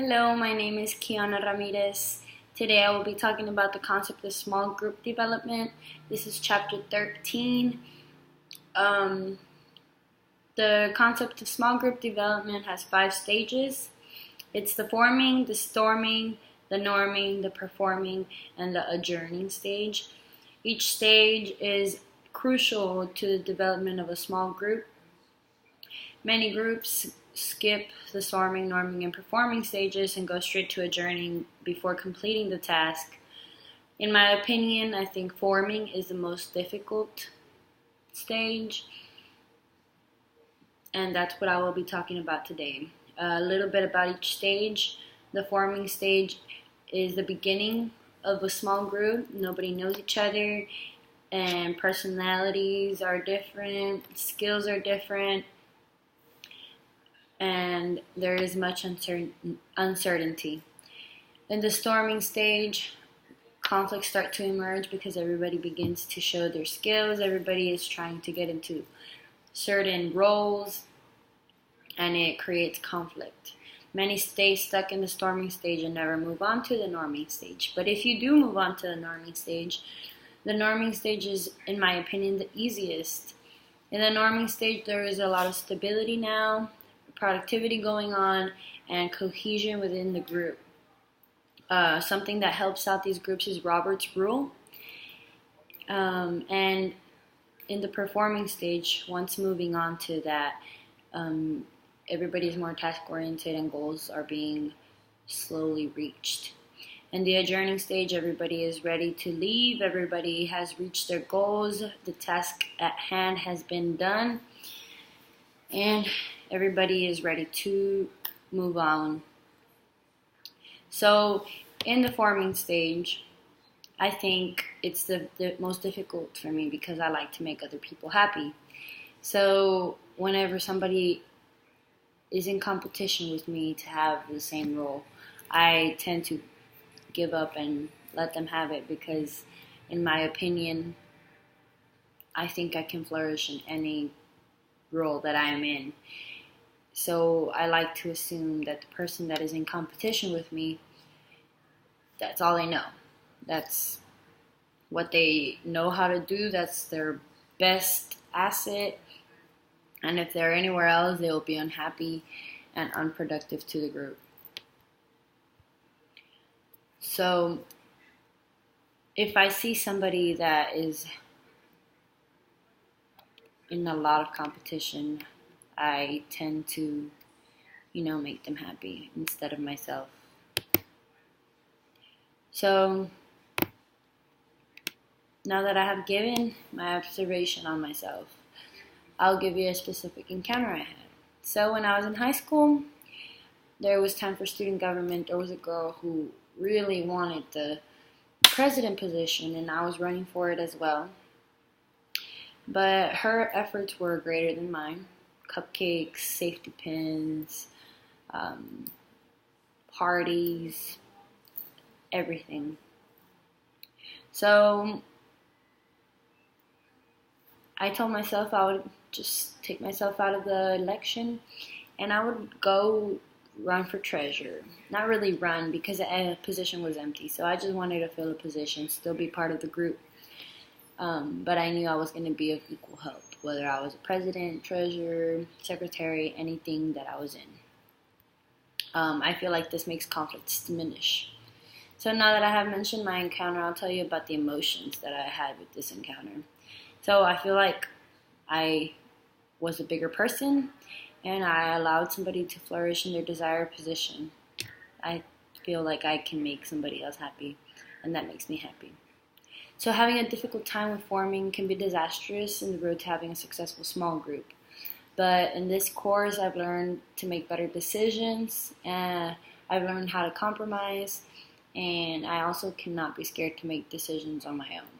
Hello, my name is Kiana Ramirez. Today I will be talking about the concept of small group development. This is chapter 13. The concept of small group development has 5 stages. It's the forming, the storming, the norming, the performing, and the adjourning stage. Each stage is crucial to the development of a small group. Many groups skip the storming, norming, and performing stages and go straight to adjourning before completing the task. In my opinion, I think forming is the most difficult stage, and that's what I will be talking about today. A little bit about each stage. The forming stage is the beginning of a small group. Nobody knows each other, and personalities are different, skills are different, and there is much uncertainty. In the storming stage, conflicts start to emerge because everybody begins to show their skills. Everybody is trying to get into certain roles, and it creates conflict. Many stay stuck in the storming stage and never move on to the norming stage. But if you do move on to the norming stage is, in my opinion, the easiest. In the norming stage, there is a lot of stability now, productivity going on, and cohesion within the group. Something that helps out these groups is Robert's Rule. And in the performing stage, once moving on to that, everybody is more task-oriented and goals are being slowly reached. In the adjourning stage, everybody is ready to leave. Everybody has reached their goals. The task at hand has been done, and everybody is ready to move on. So in the forming stage, I think it's the most difficult for me because I like to make other people happy. So whenever somebody is in competition with me to have the same role, I tend to give up and let them have it because, in my opinion, I think I can flourish in any role that I am in. So I like to assume that the person that is in competition with me, that's all they know. That's what they know how to do. That's their best asset. And if they're anywhere else, they will be unhappy and unproductive to the group. So if I see somebody that is in a lot of competition, I tend to, make them happy instead of myself. So now that I have given my observation on myself, I'll give you a specific encounter I had. So when I was in high school, there was time for student government. There was a girl who really wanted the president position, and I was running for it as well. But her efforts were greater than mine. Cupcakes, safety pins, parties, everything. So I told myself I would just take myself out of the election and I would go run for treasurer. Not really run because the position was empty. So I just wanted to fill a position, still be part of the group. But I knew I was going to be of equal help, whether I was a president, treasurer, secretary, anything that I was in. I feel like this makes conflicts diminish. So now that I have mentioned my encounter, I'll tell you about the emotions that I had with this encounter. So I feel like I was a bigger person and I allowed somebody to flourish in their desired position. I feel like I can make somebody else happy, and that makes me happy. So having a difficult time with forming can be disastrous in the road to having a successful small group. But in this course, I've learned to make better decisions, and I've learned how to compromise, and I also cannot be scared to make decisions on my own.